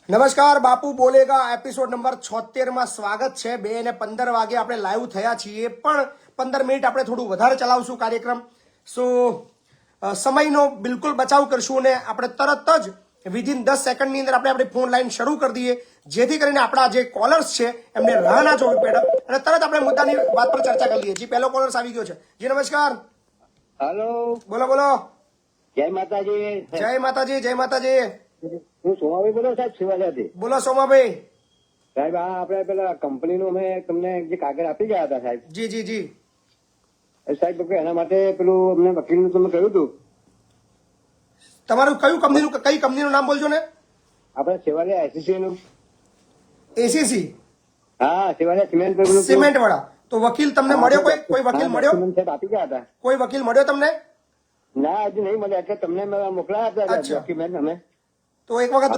નમસ્કાર, બાપુ બોલેગા episode number 76 માં સ્વાગત છે। 2:15 વાગે આપણે લાઈવ થયા છીએ, પણ 15 મિનિટ આપણે થોડું વધારે ચલાવશું કાર્યક્રમ। સો સમયનો બિલકુલ બચાવ કરશું અને આપણે તરત જ વિધિન 10 સેકન્ડની અંદર આપણે આપણી ફોન લાઈન શરૂ કરી દઈએ, જેથી કરીને આપણા જે કોલર્સ છે એમને રાહ ના જોવી પડે અને તરત આપણે મુદ્દાની વાત પર ચર્ચા કરી લઈએ। જી, પહેલો કોલર્સ આવી ગયો છે। જી નમસ્કાર। હેલો, બોલો બોલો। જય માતાજી। જય માતાજી, જય માતાજી। હું સોમાભાઈ બોલો સાહેબ, શિવાજાથી। બોલો સોમાભાઈ। સાહેબ, આ આપણે પેલા કંપનીનું અમે તમને જે કાગળ આપી ગયા હતા સાહેબ, જી જી જી। એ સાહેબ કે એના માટે પેલું અમને વકીલનું તમે કહ્યું હતું, તમારું કઈ કંપનીનું નામ બોલજો ને? આપણે સેવાલિયા એસસીસી નું। એસીસી હા, સેવાલિયા સિમેન્ટ પેલું સિમેન્ટ વાળા। તો વકીલ તમને મળ્યો? કોઈ વકીલ મળ્યો? સાહેબ આપી ગયા હતા। કોઈ વકીલ મળ્યો તમને? ના, હજુ નહીં મળે, એટલે તમને મેં મોકલાયા હતા અચ્છા। ડોક્યુમેન્ટ અમે। તો એક વખત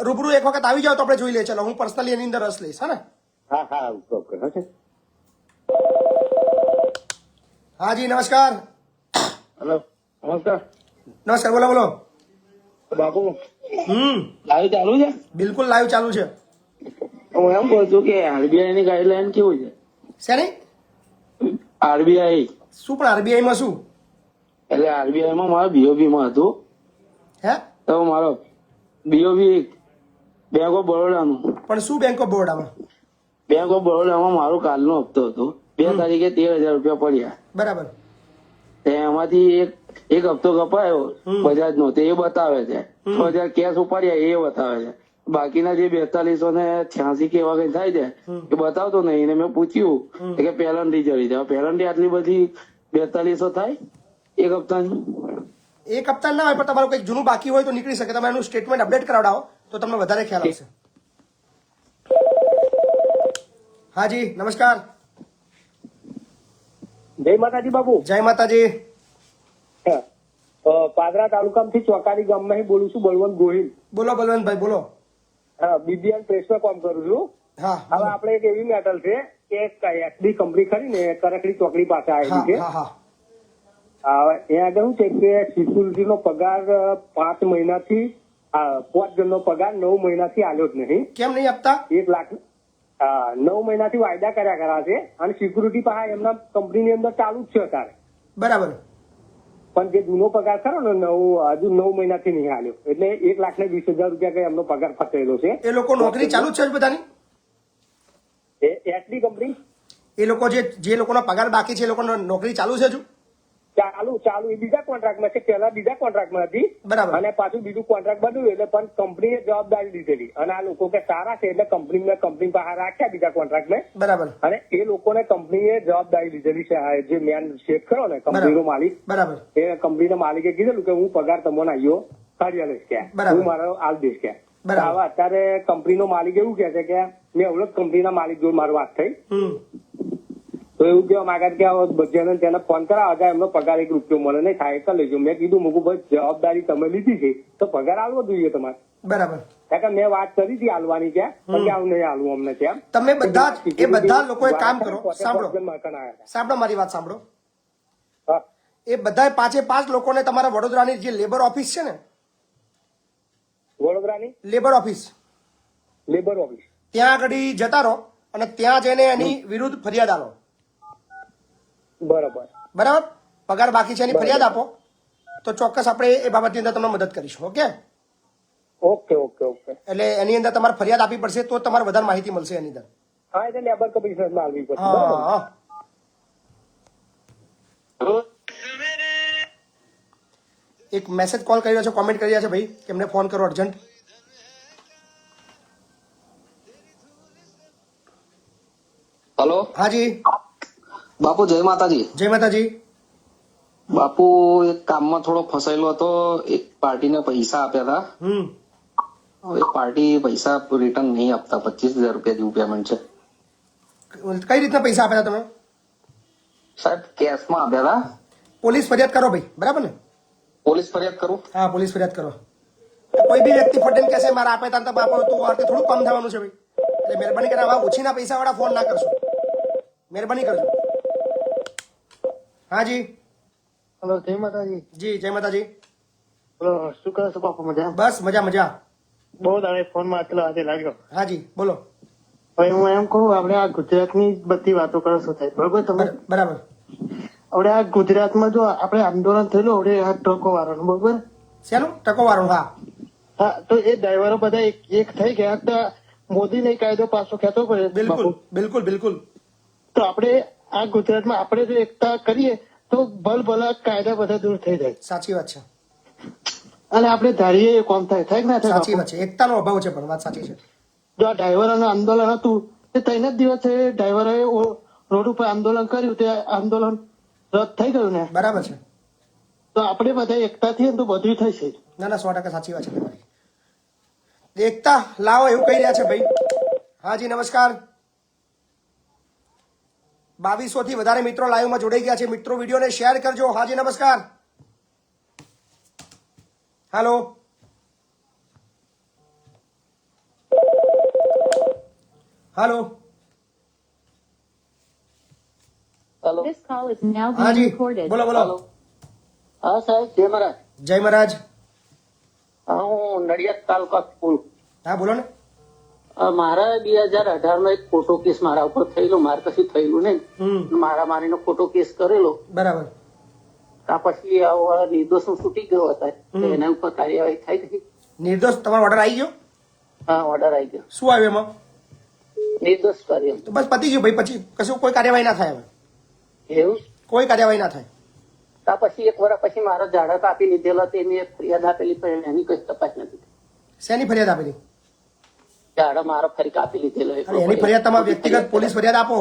રૂબરૂ એક વખત આવી જાવ તો આપણે જોઈ લઈએ। ચલો, હું પર્સનલી એની અંદર રસ લઈશ, હા ને? હા હા, ઓકે હશે। હા જી નમસ્કાર। હેલો, નમસ્કાર નમસ્કાર, બોલો બોલો। બાપુ। હમ, લાઈવ ચાલુ છે? બિલકુલ લાઈવ ચાલુ છે। હું એમ કહું છું કે આરબીઆઈ ની ગાઈડલાઈન કેવું છે? શેની? આરબીઆઈ શું પણ આરબીઆઈ માં શું? એટલે આરબીઆઈ માં મારો બીઓબી માં હતું, હે? તો મારો બીઓબી બેંક ઓફ બરોડાનું, પણ શું બેંક ઓફ બરોડામાં? બેંક ઓફ બરોડામાં મારો કાલનો હપ્તો હતો। 2 તારીખે 13,000 રૂપિયા પડ્યા। બરાબર। એમાંથી એક હપ્તો કપાયો બજાજ નો, તે એ બતાવે છે। 6,000 કેશ ઉપાડ્યા એ બતાવે છે। બાકીના જે 4286 કે એવા કઈ થાય છે એ બતાવતો નહીં। એને મેં પૂછ્યું કે પેનલ્ટી જડી છે, પેનલ્ટી આટલી બધી 4200 થાય એક હપ્તાની? એક હપ્તા ના હોય, પણ તમારું કંઈક જૂનું બાકી હોય તો નીકળી શકે। તમે એનું સ્ટેટમેન્ટ અપડેટ કરાવડાવો તો તમને વધારે ખ્યાલ આવશે। હા જી નમસ્કાર। જય માતાજી બાપુ। જય માતાજી। પાદરા તાલુકામાંથી ચોકારી ગામમાંથી બોલું છું, બળવંત ગોહિલ। બોલો બલવંતભાઈ, બોલો। હા, બીબીએન પ્રેસમાં કામ કરું છું। હા હવે આપણે એક એવી મેટલ છે કે એસડી કંપની ખરી ને, કરકડી ચોકડી પાસે આવેલી હા છે। હા હા। એ આગળ શું છે કે સિક્યુરિટી નો પગાર 5 મહિનાથી 5 જણનો પગાર 9 મહિનાથી આલ્યો જ નહીં। કેમ નહીં આપતા? 1 લાખ 9 મહિનાથી વાયદા કર્યા છે, અને સિક્યુરિટી પાસે એમના કંપનીની અંદર ચાલુ જ છે અત્યારે। બરાબર। પણ જે જૂનો પગાર ખરો ને, હજુ 9 મહિનાથી નહીં આલ્યો, એટલે 1,20,000 રૂપિયા કઈ એમનો પગાર ફસાયેલો છે। એ લોકો નોકરી ચાલુ જ છે બધાની? એસડી કંપની એ લોકો જે લોકોનો પગાર બાકી છે એ લોકોનો નોકરી ચાલુ છે હજુ? ચાલુ એ બીજા કોન્ટ્રાક્ટમાં છે, પેલા બીજા કોન્ટ્રાક્ટમાં હતી, બરાબર। અને પાછું બીજું કોન્ટ્રાક્ટ બન્યું એટલે પણ કંપનીએ જવાબદારી લીધેલી, અને આ લોકો કે સારા છે એટલે કંપની પાસે રાખ્યા બીજા કોન્ટ્રાક્ટને। બરાબર। અને એ લોકોને કંપનીએ જવાબદારી લીધેલી છે। જે મેન શેઠ ખરો ને, કંપનીનો માલિક, બરાબર। એ કંપનીના માલિકે કીધેલું કે હું પગાર તમને આવ્યો કાઢી લઈશ, કે બરાબર। હું મારો આલ દઈશ, કે બરાબર। હવે અત્યારે કંપનીનો માલિક એવું કે છે કે મેં અવળો કંપનીના માલિક જોડે મારી વાત થઈ, તો એવું કેવા માંગે કે જેને તેને ફોન કરાવો જાય એમનો પગાર 1 રૂપિયો મળે નહીં, થાય તો લેજો। મેં કીધું મૂકું ભાઈ, જવાબદારી તમે લીધી છે તો પગાર આલવો જોઈએ તમારે। બરાબર। કારણ કે મેં વાત કરી હતી આલવાની, ત્યાં પણ આવું નહીં આલવું અમને ત્યાં। તમે બધા લોકોએ કામ કરો, સાંભળો મારી વાત સાંભળો। એ બધા 5 લોકોને તમારા વડોદરાની જે લેબર ઓફિસ છે ને, વડોદરાની લેબર ઓફિસ ત્યાં આગળ જતા રહો અને ત્યાં જઈને એની વિરુદ્ધ ફરિયાદ આલો। બરાબર। પગાર બાકી છે એની ફરિયાદ આપો તો ચોક્કસ આપણે એ બાબતની અંદર તમને મદદ કરીશું। Okay okay. એટલે એની અંદર તમારે ફરિયાદ આપવી પડશે તો તમારે વધારે માહિતી મળશે એની અંદર। હા, એટલે લેબર કમિશનમાં આવવી પડશે। હા। એક મેસેજ કોલ કરી રહ્યો છે, કોમેન્ટ કરી રહ્યા છે ભાઈ કે એમને ફોન કરો અર્જન્ટ। હેલો, હા જી બાપુ જય માતાજી। જય માતાજી। બાપુ એક કામમાં થોડો ફસાયેલો હતો, એક પાર્ટીને પૈસા આપ્યા હતા, એ પાર્ટી પૈસા રિટર્ન નહીં આપતા, 25,000 રૂપિયા જેવું પેમેન્ટ છે। કઈ રીતના પૈસા આપ્યા હતા તમે? સાહેબ કેશમાં આપ્યા હતા। પોલીસ ફરિયાદ કરો ભાઈ, બરાબર ને? પોલીસ ફરિયાદ કરું? હા, પોલીસ ફરિયાદ કરો। કોઈ બી વ્યક્તિ ફટેન કહેશે મારા આપે તાર તો બાપો તું આથી થોડું કમ થવાનું છે ભાઈ, એટલે મહેરબાની કરીને આવા ઓછીના પૈસા વાળા ફોન ના કરશો, મહેરબાની કરજો। હા જી। હેલો, જય માતાજી। જી જય માતાજી। શું કરો છો બાપુ, મજા? બસ મજા મજા। બહુ દાડે ફોન માં આટલો આજે લાગ્યો. હાજી બોલો. હવે હું એમ કહું, આપણે આ ગુજરાતની બધી વાતો કરો છો સાહેબ, બરોબર? તમે બરાબર. હવે આ ગુજરાતમાં જો આપણે આંદોલન થયેલું હવે આ ટ્રકો વાળાનું, બરોબર? શેનું ટકોવાળું? હા હા, તો એ ડ્રાઈવરો બધા એક થઈ ગયા તો મોદીને કાયદો પાછો ખેંચવો પડે. બિલકુલ બાપુ. બિલકુલ બિલકુલ. તો આપણે આ ગુજરાતમાં આપણે જો એકતા કરીએ તો ભલભલા કાયદા બધા દૂર થઈ જાય સાચી વાત છે. અને આપણે ધારીએ એ કોમ થાય થાય કે ના થાય સાચી બાપુ? વાત છે. એકતાનો અભાવ છે, પણ વાત સાચી છે. જો આ ડ્રાઈવરોનું આંદોલન હતું તે ત્રણ જ દિવસે ડ્રાઈવરોએ રોડ ઉપર આંદોલન કર્યું, તે આંદોલન રદ થઈ ગયું ને. બરાબર છે. તો આપણે બધા એકતા થઈએ ને તો બધું થશે. ના ના 100% સાચી વાત છે તમારી. એકતા લાવો એવું કહી રહ્યા છે ભાઈ. હાજી નમસ્કાર. 2200 થી વધારે મિત્રો લાઈવમાં જોડાઈ ગયા છે. મિત્રો વિડીયોને શેર કરજો. હાજી નમસ્કાર. હાલો. હાલો. This call is now being હાજી recorded. બોલો બોલો. હા સાહેબ જય મહારાજ. જય મહારાજ. હા હું નડિયાદ તાલુકા સ્કૂલ. હા બોલો ને. મારા 2018 માં એક ખોટો કેસ મારા ઉપર થયેલો, મારે કશું થયેલું નહીં. મારા મારીનો ખોટો કેસ કરેલો. બરાબર. આ પછી આવા નિર્દોષ છૂટી ગયો હતા, તો એના ઉપર કાર્યવાહી થઈ હતી. નિર્દોષ તમારો ઓર્ડર આવી ગયો? હા ઓર્ડર આવી ગયો, શું આવ્યું એમાં? નિર્દોષ કાર્ય. તો બસ પતી ગયું ભાઈ. પછી કશું કોઈ કાર્યવાહી ના થાય હવે. એવું કોઈ કાર્યવાહી ના થાય. આ પછી 1 વર્ષ પછી મારા ઝાડા કાપી લીધેલા, તે મેં ફરિયાદ આપેલી પણ એની કઈ તપાસ નથી. શેની ફરિયાદ આપેલી? ઝાડા મારો ફરી કાપી લીધેલો. અને એની ફરિયાદ તમારે વ્યક્તિગત પોલીસ ફરિયાદ આપો.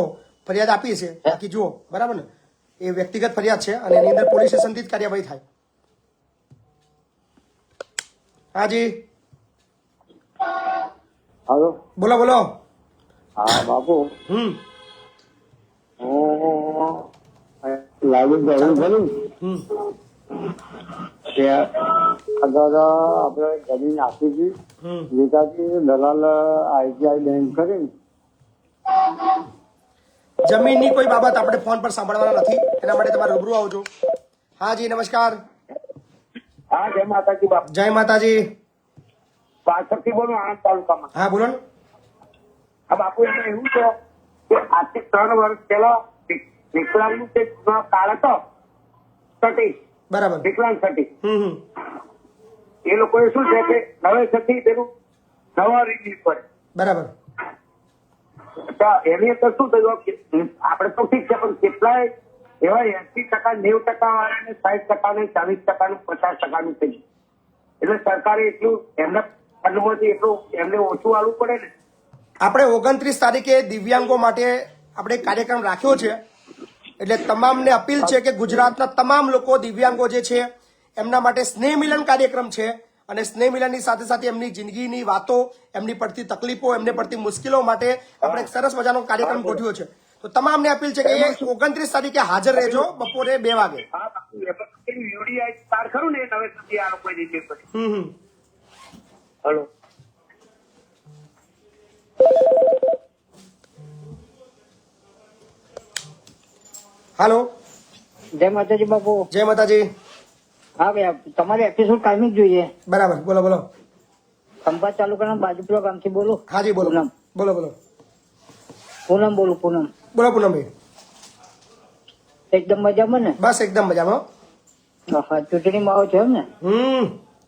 ફરિયાદ આપી છે બાકી જુઓ, બરાબર ને? એ વ્યક્તિગત ફરિયાદ છે અને એની અંદર પોલીસ સ્ટેશનથી જ કાર્યવાહી થાય. હાજી હાલો. બોલો બોલો. હા બાપુ, હમ હું લાગુ ગયું ખરું હમ ત્યાં આગળ આપણે જમીન આપી હતી હમ ગીતાજી દલાલ આઈટીઆઈ બેંક કરીને. જમીનની કોઈ બાબત આપણે ફોન પર સાંભળવાના નથી, એના માટે તમારે રૂબરૂ આવજો. હાજી નમસ્કાર. હા જય માતાજી બાપુ. જય માતાજી. પાછળથી બોલું, આણંદ તાલુકામાં. હા બોલો ને. હા બાપુ, એમાં એવું છે કે આજથી 3 વર્ષ પહેલા વિકલાંગનું જે કાળ હતો સટી, બરાબર. વિકલાંગ સટી, હમ એ લોકોએ શું છે કે નવેસરથી પેલું નવા રિલીઝ કરે. બરાબર. તો એની અંદર શું થયું કે આપણે તો ઠીક છે, પણ કેટલાય એવા 80%, 90% વાળાને 60% ને 40% નું 50% થઈ ગયું. એટલે સરકારે એટલું એમના ફંડમાંથી એટલું એમને ઓછું આવવું પડે ને. આપણે 29 તારીખે દિવ્યાંગો માટે આપણે એક કાર્યક્રમ રાખ્યો છે. એટલે તમામને અપીલ છે કે ગુજરાતના તમામ લોકો દિવ્યાંગો જે છે એમના માટે સ્નેહ મિલન કાર્યક્રમ છે. અને સ્નેહ મિલનની સાથે સાથે એમની જિંદગીની વાતો, એમની પડતી તકલીફો, એમને પડતી મુશ્કેલો માટે આપણે એક સરસ મજાનો કાર્યક્રમ ગોઠવ્યો છે. તો તમામને અપીલ છે કે એ 29 તારીખે હાજર રહેજો બપોરે 2 વાગે. હા બાપુ, એમાં યુડીઆઈ તાર ખરું ને નવેસરથી આ લોકોએ રિલીઝ કરી. હમ હલો. હાલો. જય માતાજી બાપુ. જય માતાજી. હા ભાઈ, તમારી એપિસોડ કાયમી જ જોઈએ. બરાબર. બોલો બોલો. ખંભાત તાલુકાના બાજુપુરા ગામથી બોલું. હાજી બોલો. પૂનમ. બોલો બોલો. પૂનમ બોલું. પૂનમ બોલો પૂનમભાઈ. એકદમ મજામાં ને? બસ એકદમ મજામાં. હા, ચૂંટણીમાં આવો છો એમ ને?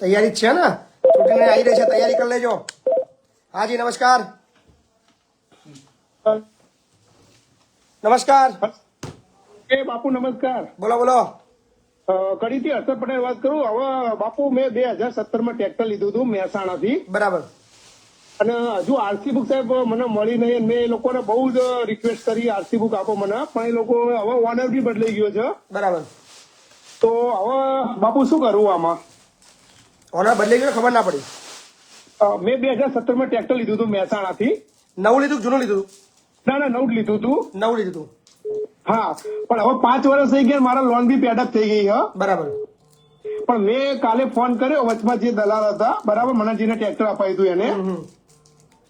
તૈયારી જ છે ને, ચૂંટણી આવી રહી છે, તૈયારી કરી લેજો. હાજી નમસ્કાર. નમસ્કાર. એ બાપુ નમસ્કાર. બોલો બોલો. કડીથી હર્ષદ પટેલ વાત કરું. હવે બાપુ મેં 2017 માં ટ્રેક્ટર લીધું હતું મહેસાણાથી, બરાબર. અને હજુ આરસી બુક સાહેબ મને મળી નહીં. મેં એ લોકોને બહુ જ રિક્વેસ્ટ કરી આરસી બુક આપો મને, પણ એ લોકો હવે ઓનર બી બદલાઈ ગયો છે. બરાબર. તો હવે બાપુ શું કરવું આમાં? ઓનર બદલાઈ ગયો, ખબર ના પડી. મેં 2017 માં ટ્રેક્ટર લીધું હતું મહેસાણાથી. નવું લીધું કે જૂનું લીધું? ના નવું જ લીધું હતું. નવું લીધું હતું. હા, પણ હવે 5 વર્ષ થઈ ગયા, મારા લોન બી પેડ થઈ ગઈ છે. બરાબર. પણ મેં કાલે ફોન કર્યો, વચમાં જે દલાલ હતા, બરાબર, મને જેને ટ્રેક્ટર અપાયું હતું એને,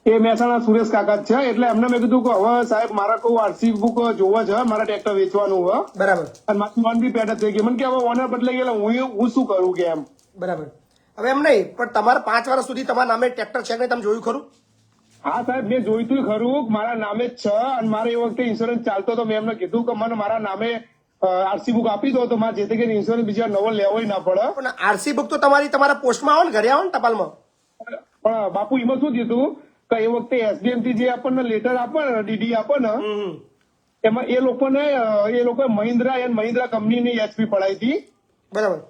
એ મહેસાણા સુરેશ કાકા જ છે. એટલે એમને મેં કીધું કે હવે સાહેબ મારા કોઈ આરસી બુક જોવા છે, મારા ટ્રેક્ટર વેચવાનું હોય, બરાબર. અને મારી લોન બી પેડ થઈ ગઈ. મને કે હવે ઓનર બદલાઈ ગયેલા, હું શું કરું કે એમ. બરાબર. હવે એમ નહીં, પણ તમારે 5 વર્ષ સુધી તમારા નામે ટ્રેક્ટર છે કે નહીં, તમે જોયું ખરું? હા સાહેબ, મેં જોયું તું ખરું, મારા નામે જ છે અને મારે એ વખતે ઇન્સ્યોરન્સ ચાલતો હતો. મેં એમને કીધું કે મને મારા નામે આરસી બુક આપી દો તો મારે જેથી કરીને ઇન્સ્યોરન્સ બીજા નવો લેવો ના પડે. પણ આરસી બુક તો તમારા પોસ્ટમાં આવે ને, ઘરે આવે ને, ટપાલમાં. પણ બાપુ એમાં શું થયું કે એ વખતે એસબીએમ થી જે આપણને લેટર આપે ને, ડીડી આપે ને, એમાં એ લોકોએ મહિન્દ્રા કંપનીની એચપી પડાઈ હતી. બરાબર.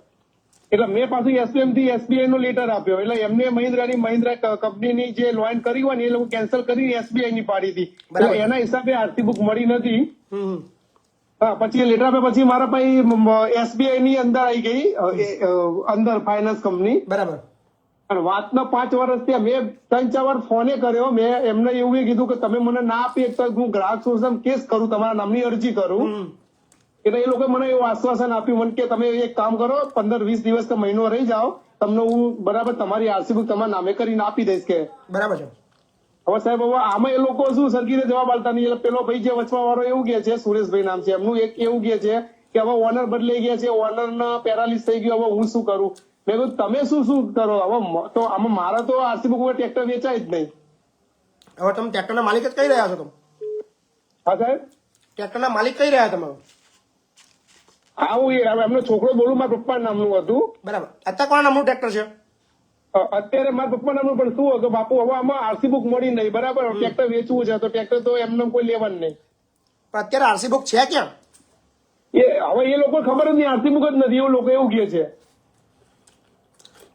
એટલે મેં પાછું એસબીએમ થી એસબીઆઈ નો લેટર આપ્યો. એટલે એમને મહિન્દ્રા કંપનીની જે લોન કરી હોય ને એ લોકો કેન્સલ કરીને એસબીઆઈ ની પાડી હતી. એટલે એના હિસાબે આરસી બુક મળી નથી. હા, પછી એ લેટર આપ્યા પછી મારા ભાઈ એસબીઆઈ ની અંદર આવી ગઈ, અંદર ફાઇનાન્સ કંપની. બરાબર. અને વાતના 5 વર્ષ થયા. મેં 3-4 વાર ફોને કર્યો. મેં એમને એવું કીધું કે તમે મને ના આપી તો હું ગ્રાહક શોષણ કેસ કરું, તમારા નામની અરજી કરું. એટલે એ લોકો મને એવું આશ્વાસન આપ્યું મને કે તમે એક કામ કરો, 15-20 દિવસ કે મહિનો રહી જાઓ, તમને હું બરાબર તમારી આરસી બુક તમારા નામે કરીને આપી દઈશ કે. બરાબર છે. હવે સાહેબ, હવે આમાં એ લોકો શું સરખીને જવાબ આલતા નહીં. એટલે પેલો ભાઈ જે વચવા વાળો એવું કે છે, સુરેશભાઈ નામ છે એમનું, એક એવું કે છે કે હવે ઓનર બદલાઈ ગયા છે, ઓનર પેરાલિસ થઈ ગયો, હવે હું શું કરું? મેં કહ્યું તમે શું કરો? હવે તો આમાં મારા તો આરસી બુક ઉપર ટ્રેક્ટર વેચાય જ નહીં. હવે તમે ટ્રેક્ટરના માલિક જ કહી રહ્યા છો તમે? હા સાહેબ, ટ્રેક્ટરના માલિક કહી રહ્યા તમે? હા, હું એમનો છોકરો બોલું, મારા પપ્પા નામનું હતું. બરાબર. અત્યારે કોના નામનું ટ્રેક્ટર છે? અત્યારે મારા પપ્પા નામનું, પણ શું હતું બાપુ, હવે આમાં આરસી બુક મળી નહીં. બરાબર, ટ્રેક્ટર વેચવું છે તો ટ્રેક્ટર તો એમને કોઈ લેવાનું નહીં. પણ અત્યારે આરસી બુક છે ક્યાં? હવે એ લોકો ખબર જ નહીં, આરસી બુક જ નથી, એવું લોકો એવું કહે છે.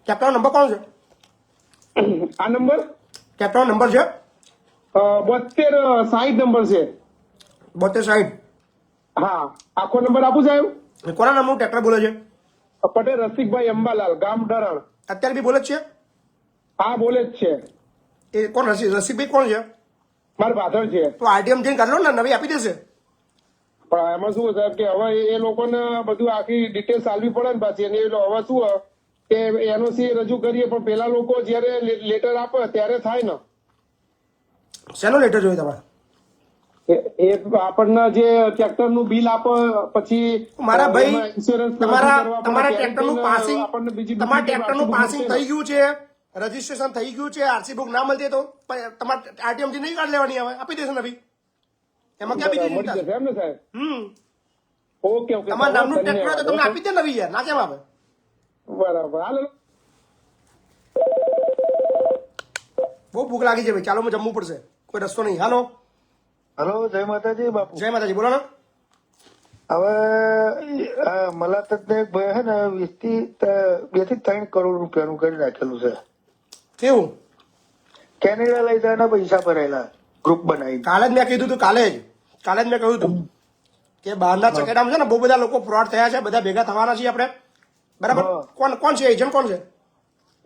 ટ્રેક્ટરનો નંબર કોણ છે? આ નંબર ટ્રેક્ટરનો નંબર છે? 7260 નંબર છે. 7260. હા, આખો નંબર આપું સાહેબ? કોના નામનું ટ્રેક્ટર બોલે છે? પટેલ રસિકભાઈ અંબાલાલ, ગામ ડરણ. અત્યારે બી બોલે જ છે? હા, બોલે જ છે. એ કોણ? રસિકભાઈ કોણ છે? મારા પાછળ છે. તો આરટીએમ જઈને કરી લો ને, નવી આપી દેશે. પણ એમાં શું સાહેબ કે હવે એ લોકોને બધું આખી ડિટેલ્સ આપવી પડે ને પાછી. અને હવે શું કે એનઓસી રજૂ કરીએ, પણ પેલા લોકો જયારે લેટર આપે ત્યારે થાય ને. શેનો લેટર જોઈએ તમારે? એ આપણને જે ટ્રેક્ટર નું બિલ આપે, પછી મારા ભાઈ, ઇન્સ્યોરન્સ તમારા ટ્રેક્ટરનું પાસિંગ, તમારા ટ્રેક્ટરનું પાસિંગ થઈ ગયું છે, રજીસ્ટ્રેશન થઈ ગયું છે, આરસી બુક ના મળતી તો તમારે આરટીએમ થી નહીં કાઢ લેવાની, આવે આપી દેશે નવી. એમાં ક્યાં બીજી મળી ચિંતા? જશે એમ ને સાહેબ? ઓકે ઓકે, તમારા નામનું ટ્રેક્ટર હોય તો તમને આપી દે નવી, યાર ના કેમ આવે? બરાબર. હાલો, બહુ ભૂખ લાગી છે ભાઈ, ચાલો હું જમવું પડશે, કોઈ રસ્તો નહીં. હાલો. હલો, જય માતાજી બાપુ. જય માતાજી, બોલો ને. હવે મલાતક ને એક ભાઈ હે ને 2 થી 3 કરોડ રૂપિયાનું કરી નાખેલું છે. કેવું? કેનેડા લઈ જવાના પૈસા ભરેલા, ગ્રુપ બનાવી. કાલે જ મેં કીધું હતું, કાલે જ મેં કહ્યું હતું કે બહારના ચકેડામાં છે ને બહુ બધા લોકો ફ્રોડ થયા છે, બધા ભેગા થવાના છીએ આપણે. બરાબર. કોણ છે એજન્ટ? કોણ છે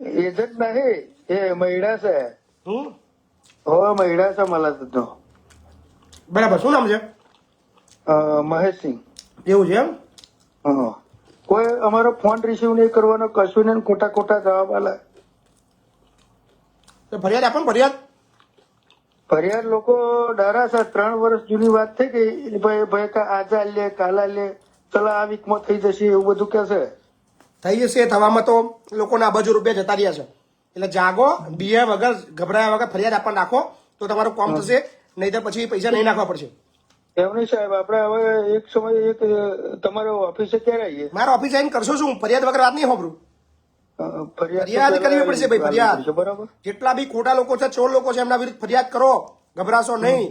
એજન્ટ નહીં, એ મહિડા છે. હમ? હવે મહિડા છે મલાતક નો. બરાબર. શું નામ છે? મહેશસિંહ. એવું છે એમ? હા. કોઈ અમારો ફોન રિસીવ નહીં કરવાનો, કશું નહીં, ખોટા જવાબ આલે. તો ફરિયાદ આપો ને, ફરિયાદ લોકો ડરા છે. 3 વર્ષ જૂની વાત થઈ ગઈ. ભાઈ આજે લે, કાલે લે, ચલો આ વીકમાં થઈ જશે, એવું બધું કે છે. થઈ જશે. થવામાં તો લોકોના અબજો રૂપિયા જતા રહ્યા છે. એટલે જાગો, બીએ વગર, ગભરાયા વગર ફરિયાદ આપવા નાખો તો તમારું કામ થશે, નહીં તો પછી પૈસા નહીં નાખવા પડશે. એમની સાહેબ, આપણે હવે એક સમય તમારે ઓફિસે ક્યારે આવીએ? મારા ઓફિસ આવીને કરશો શું? ફરિયાદ વગર વાત નહીં હોભરું. ફરિયાદ કરવી પડશે ભાઈ, ફરિયાદ. બરાબર. જેટલા બી ખોટા લોકો છે, ચોર લોકો છે, એમના વિરુદ્ધ ફરિયાદ કરો, ગભરાશો નહીં.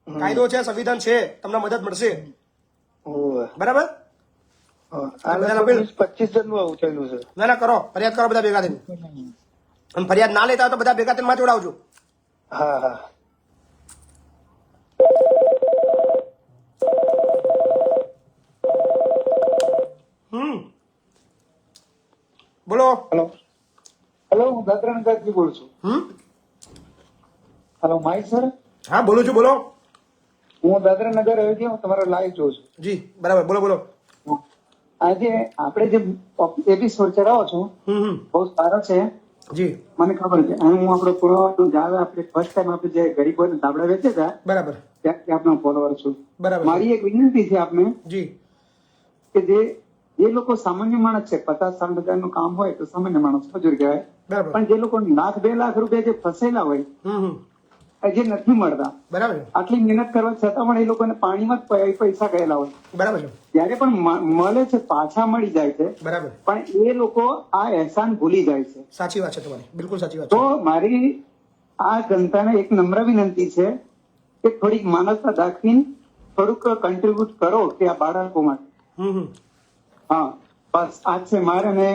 કાયદો છે, સંવિધાન છે, તમને મદદ મળશે. બરાબર. 25 જણનું આવું થયેલું છે. ના કરો, ફરિયાદ કરો બધા ભેગા થઈને. અને ફરિયાદ ના લેતા હોય તો બધા ભેગા થઈને માં જોડાવજો. હા હા. બોલો. હેલો, હું દાદરાનગરથી બોલું છું. Hello, Mahit sir? હા, બોલું છું, બોલો. હું દાદરાનગર આવ્યો હું તમારો લાઈવ જોઉં છું. જી, બરાબર, બોલો. આજે આપણે જે એપિસોડ ચલાવો છો બહુ સારો છે. જી, મને ખબર છે. અને હું આપણો પૂરો આપણે ફર્સ્ટ ટાઈમ આપણે જે ગરીબોને ધાબળા વેચે હતા બરાબર, ત્યાંથી આપનો ફોલોવર છું. બરાબર. મારી એક વિનંતી છે આપને જી, કે જે જે લોકો સામાન્ય માણસ છે 50-60 હજારનું કામ હોય તો સામાન્ય માણસ મજૂર કહેવાય. બરાબર. પણ જે લોકો લાખ-2 લાખ રૂપિયા જે ફસેલા હોય જે નથી મળતા, બરાબર છે. આટલી મહેનત કરવા છતાં પણ એ લોકોને પાણીમાં જ પૈસા ગયેલા હોય. બરાબર છે. ત્યારે પણ મળે છે, પાછા મળી જાય છે, બરાબર. પણ એ લોકો આ અહેસાન ભૂલી જાય છે. સાચી વાત છે તમારી, બિલકુલ સાચી વાત છે. તો મારી આ જનતાને એક નમ્ર વિનંતી છે કે થોડીક માનવતા દાખવીને થોડુંક કન્ટ્રીબ્યુટ કરો કે આ બાળકો માટે. હા, બસ આ છે મારે. ને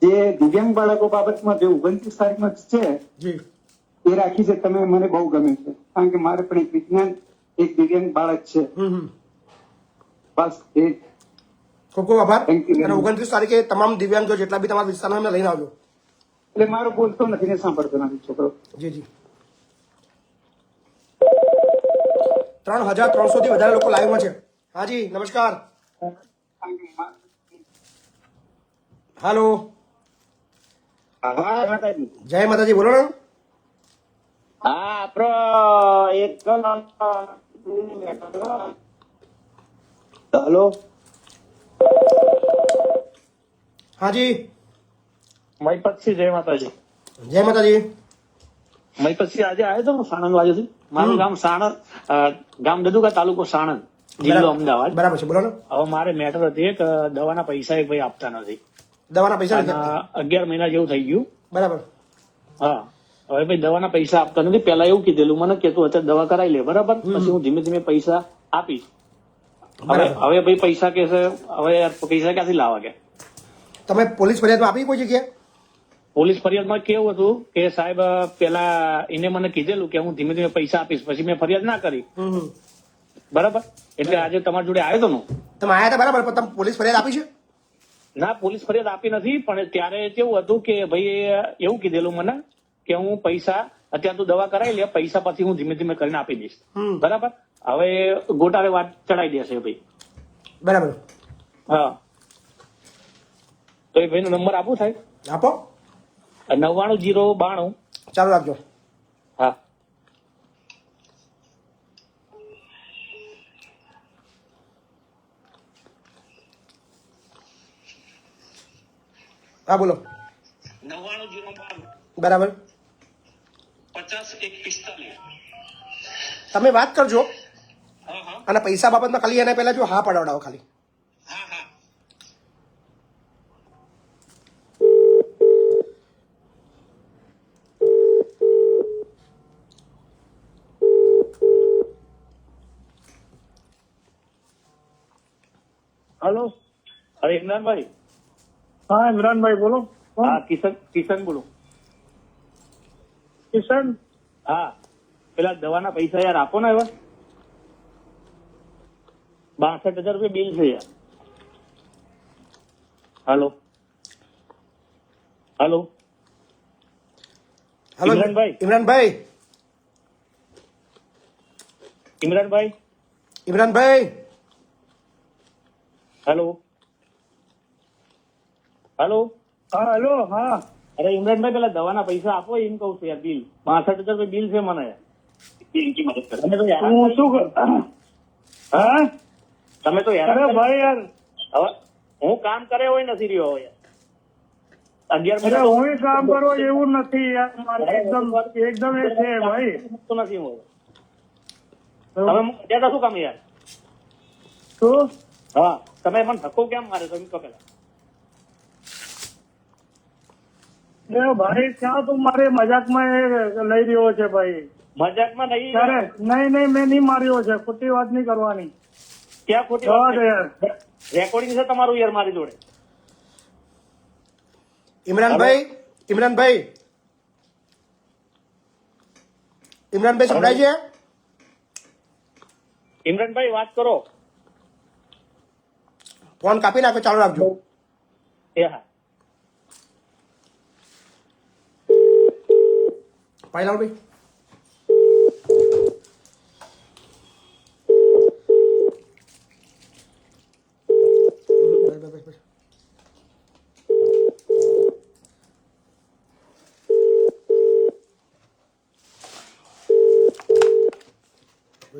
જે દિવ્યાંગ બાળકો બાબતમાં જે 29 તારીખમાં છે જી એ રાખી છે, તમે મને બહુ ગમે છે, કારણ કે મારે પણ એક વિજ્ઞાન એક દિવ્યાંગ બાળક છે. બસ એ ખૂબ ખૂબ આભાર. Thank you very અને much. 29 તારીખે તમામ દિવ્યાંગો જેટલા બી તમારા વિસ્તારમાં એમને લઈને આવજો. એટલે મારો બોલતો નથી ને સાંભળતો નથી છોકરો. જી જી 3,300 થી વધારે લોકો લાઈવમાં છે. હા જી નમસ્કાર. હાલો, જય માતાજી, બોલો ને. હા આપડો એક હલો હા જી મહીપતસિંહ, જય માતાજી. જય માતાજી. મહીપતસિંહ આજે આવ્યો હતો સાણંદ બાજુથી. મારું ગામ સાણંદ, ગામ દદુકા, તાલુકો સાણંદ, જિલ્લો અમદાવાદ. બરાબર છે, બોલો ને. હવે મારે મેટર હતી એક દવાના પૈસા એક ભાઈ આપતા નથી. દવાના પૈસા અને નથી. 11 મહિના જેવું થઈ ગયું. બરાબર. હા, હવે ભાઈ દવાના પૈસા આપતા નથી. પેલા એવું કીધેલું મને કે તું અત્યારે દવા કરાવી લે, બરાબર, પછી હું ધીમે ધીમે પૈસા આપીશ. હવે ભાઈ પૈસા કે છે, હવે યાર પૈસા ક્યાંથી લાવવા કે? તમે પોલીસ ફરિયાદમાં આપી કોઈ જગ્યાએ? પોલીસ ફરિયાદમાં કેવું હતું કે સાહેબ પેલા એને મને કીધેલું કે હું ધીમે ધીમે પૈસા આપીશ, પછી મેં ફરિયાદ ના કરી. બરાબર, એટલે આજે તમારી જોડે આવ્યો હતો ને. તમે આયા હતા બરાબર, પણ તમે પોલીસ ફરિયાદ આપી છે? ના, પોલીસ ફરિયાદ આપી નથી, પણ ત્યારે કેવું હતું કે ભાઈ એવું કીધેલું મને કે હું પૈસા અત્યારે તું દવા કરાવી લે, પૈસા પછી હું ધીમે ધીમે કરીને આપી દઈશ. બરાબર, હવે ગોટાળે વાત ચડાઈ દેશે ભાઈ. બરાબર. હા, તો એ ભાઈનો નંબર આપું સાહેબ? આપો. 99-092. ચાલુ રાખજો. હા, હા બોલો. 99-092. બરાબર. 50-145. તમે વાત કરજો હા હા અને પૈસા બાબતમાં ખાલી એને પહેલા જો હા પડાવડાવો ખાલી. હા હા. હલો. અરે ઇમરાનભાઈ. હા ઇમરાનભાઈ બોલો. હા, કિશન બોલું. કિશન. હા, પેલા દવાના પૈસા યાર આપો ને હવે. 62,000 રૂપિયા બિલ છે યાર. હાલો હાલો હાલો ઇમરાનભાઈ. ઇમરાનભાઈ. ઇમરાનભાઈ. ઇમરાનભાઈ. હાલો હાલો. હા હલો. હા અરે ઇમરાનભાઈ, પેલા દવાના પૈસા આપો એમ કહું છું યાર. બિલ 62,000 રૂપિયા બિલ છે મને. તમે તો યાર હું શું કર હા તમે તો યાર અરે ભાઈ યાર, હવે હું કામ કરે હોય નથી રહ્યો હવે યાર. 11 અરે મહિના હું કામ કરો એવું નથી યાર, મારે એકદમ એકદમ એ છે ભાઈ. તો નથી હું. તમે ત્યાં શું કામ યાર? શું હા, તમે પણ ધક્કો કેમ મારે તો એમ કહો પેલા. એ ભાઈ ક્યાં તું મારે મજાકમાં એ લઈ રહ્યો છે ભાઈ? મજાકમાં નહીં. અરે નહીં નહીં, મેં નહીં માર્યો છે, ખોટી વાત નહીં કરવાની. ક્યાં ખોટી જવા વાત દે છે? યાર. રેકોર્ડિંગ છે તમારું યાર મારી જોડે. ઇમરાનભાઈ. ઇમરાનભાઈ. ઇમરાનભાઈ સંભળાય છે? ઇમરાનભાઈ વાત કરો. ફોન કાપી નાખો, ચાલુ રાખજો. એ હા. પાયલાલભાઈ.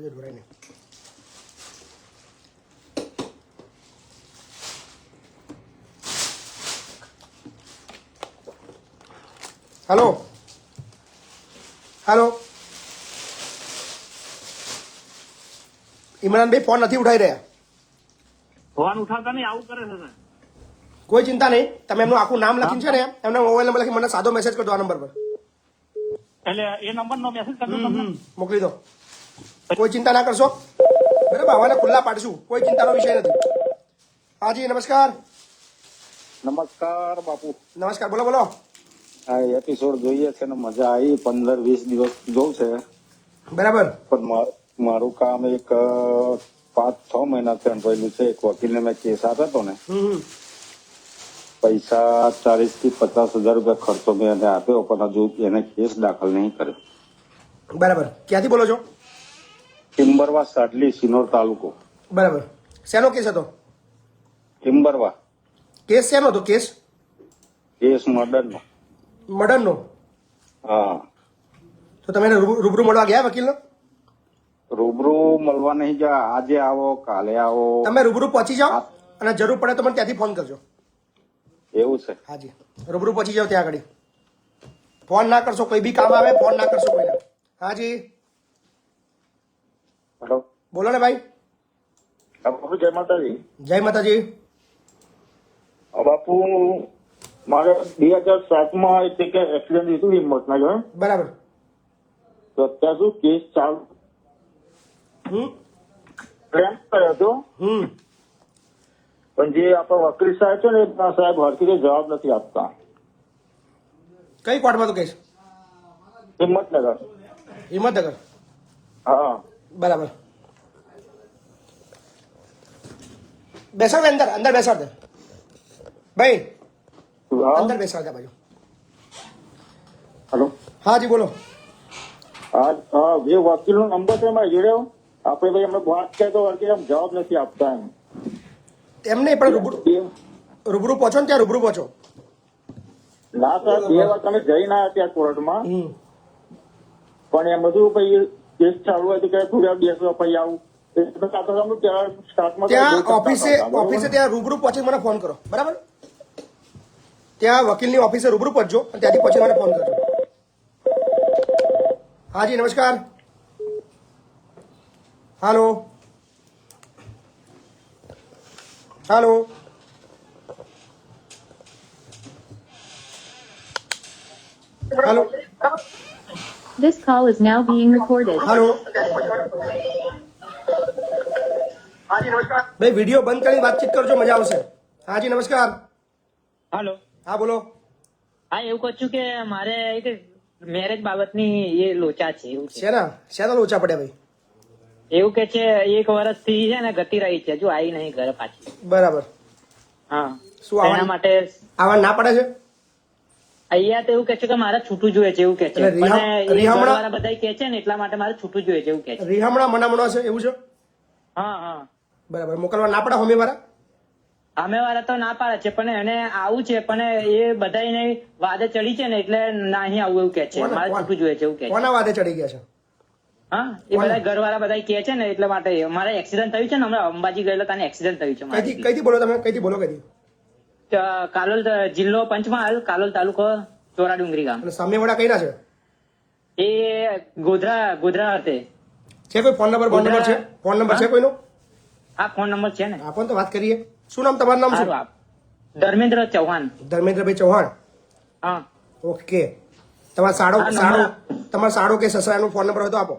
ઢોરાય નહીં. હલો હલો ઇમરાનભાઈ ફોન નથી ઉઠાઈ રહ્યા. ફોન ઉઠાવતા નહીં, આવું કરે છે ને. કોઈ ચિંતા નહીં, તમે એમનું આખું નામ લખીને છે ને એમના મોબાઈલ નંબર લખી મને સાદો મેસેજ કરજો આ નંબર પર. એટલે એ નંબરનો મેસેજ કરજો તમને. મોકલી દો, કોઈ ચિંતા ના કરશો. બરાબર, હવાને ખુલ્લા પાડશું, કોઈ ચિંતાનો વિષય નથી. હાજી નમસ્કાર. નમસ્કાર બાપુ. નમસ્કાર, બોલો બોલો. આ એપિસોડ જોઈએ છે ને મજા આવી. 15-20 દિવસ જોઉં છે. બરાબર. પણ મારું કામ એક 5-6 મહિના થયા પહેલું છે. એક વકીલને મેં કેસ આપ્યો હતો ને, પૈસા 40,000 થી 50,000 રૂપિયા ખર્ચો મેં એને આપ્યો, પણ હજુ એને કેસ દાખલ નહીં કર્યો. બરાબર, ક્યાંથી બોલો છો? ટિમ્બરવા, સાડલી, સિનોર તાલુકો. બરાબર, શેનો કેસ હતો? ટિમ્બરવા. કેસ શેનો હતો? કેસ મર્ડરનો. મર્ડરનો? હા. તો તમે એને રૂબરૂ મળવા ગયા વકીલનો? રૂબરૂ મળવા નહીં ગયા. આજે આવો, કાલે આવો. તમે રૂબરૂ પહોંચી જાઓ અને જરૂર પડે તો મને ત્યાંથી ફોન કરજો. એવું છે? હાજી, રૂબરૂ પહોંચી જાઓ ત્યાં આગળ. ફોન ના કરશો, કોઈ બી કામ આવે ફોન ના કરશો કોઈને. હાજી હેલો, બોલો ને ભાઈ. બાપુ જય માતાજી. જય માતાજી. બાપુ મારે 2007 એક જગ્યાએ એક્સિડન્ટ થયું હિંમતના જોડે. બરાબર. તો અત્યાર શું કેસ ચાલુ પ્રેમ કર્યો હતો, પણ જે આપણા વકીલ સાહેબ છે ને એ સાહેબ હરખી જવાબ નથી આપતા. કઈ કોર્ટમાં તો કેસ? હિંમતનગર. હિંમતનગર? હા. બરાબર, બેસાડ અંદર, અંદર બેસાડ દે ભાઈ, અંદર બેસાડ દે બાજુ. હેલો. હાજી બોલો. હા, જે વકીલનો નંબર છે મારી જોડે, આપણે ભાઈ એમને વાત કરીએ તો વકીલ એમ જવાબ નથી આપતા. એમ નહીં, પણ રૂબરૂ પહોંચો ને ત્યાં રૂબરૂ પહોંચો. ના સર, 2 વાર તમે જઈને આવ્યા ત્યાં કોર્ટમાં, પણ એમ બધું પછી કેસ ચાલુ હોય તો કે થોડા દિવસ પછી આવું. ત્યાં ઓફિસે ત્યાં રૂબરૂ પહોંચી મને ફોન કરો. બરાબર, ત્યાં વકીલની ઓફિસે રૂબરૂ પહોંચજો અને ત્યાંથી પછી મને ફોન કરજો. હાજી નમસ્કાર. હાલો હાલો હાલો. This call is now being recorded. હાલો ભાઈ, વિડીયો બંધ કરી વાતચીત કરજો, મજા આવશે. હાજી નમસ્કાર. હાલો. હા બોલો. હા, એવું કહું છું કે મારે એક મેરેજ બાબતની એ લોચા છે. એવું છે. શેના લોચા પડ્યા ભાઈ? એવું કે છે 1 વર્ષથી છે ને ગતિ રહી છે, હજુ આવી નહીં ઘરે પાછી. બરાબર. હા, શું એના માટે આવા ના પડે છે? અહીંયા તો એવું કે છે કે મારે છૂટું જોઈએ છે, એવું કે છે. પણ એ ઘરવાળા બધા કે છે ને એટલા માટે મારે છૂટું જોઈએ છે, એવું કે છે. રિહામણા મનામણો છે એવું છે? હા હા. બરાબર, મોકલવા ના પડે હોમે વાળા? અમે વાળા તો ના પાડે છે, પણ એને આવું છે, પણ એ બધા વાદે ચડી છે ને એટલે નહીં આવું એવું કે છે. મારે છૂટું જોઈએ છે, એવું કે છે. કોના વાદે ચડી ગયા છે? હા, એ બધા ઘરવાળા બધા કે છે ને એટલા માટે. મારે એક્સિડન્ટ થયું છે ને, હમણાં અંબાજી ગયેલો ત્યાં એક્સિડન્ટ થયું છે. કઈથી બોલો તમે? કઈથી બોલો? કાલોલ જિલ્લો પંચમહાલ, કાલોલ તાલુકો ચોરાડુંગરી ગામ. સામે વાળા કઈ ના છે? એ ગોધરા હતે. છે કોઈ ફોન નંબર? છે ફોન નંબર છે કોઈનો? હા, ફોન નંબર છે ને. આપો તો વાત કરીએ. શું નામ તમારું? નામ શું? ધર્મેન્દ્ર ચૌહાણ. ધર્મેન્દ્રભાઈ ચૌહાણ. હા. ઓકે. તમારો સાડો કે સસરાનો ફોન નંબર હોય તો આપો.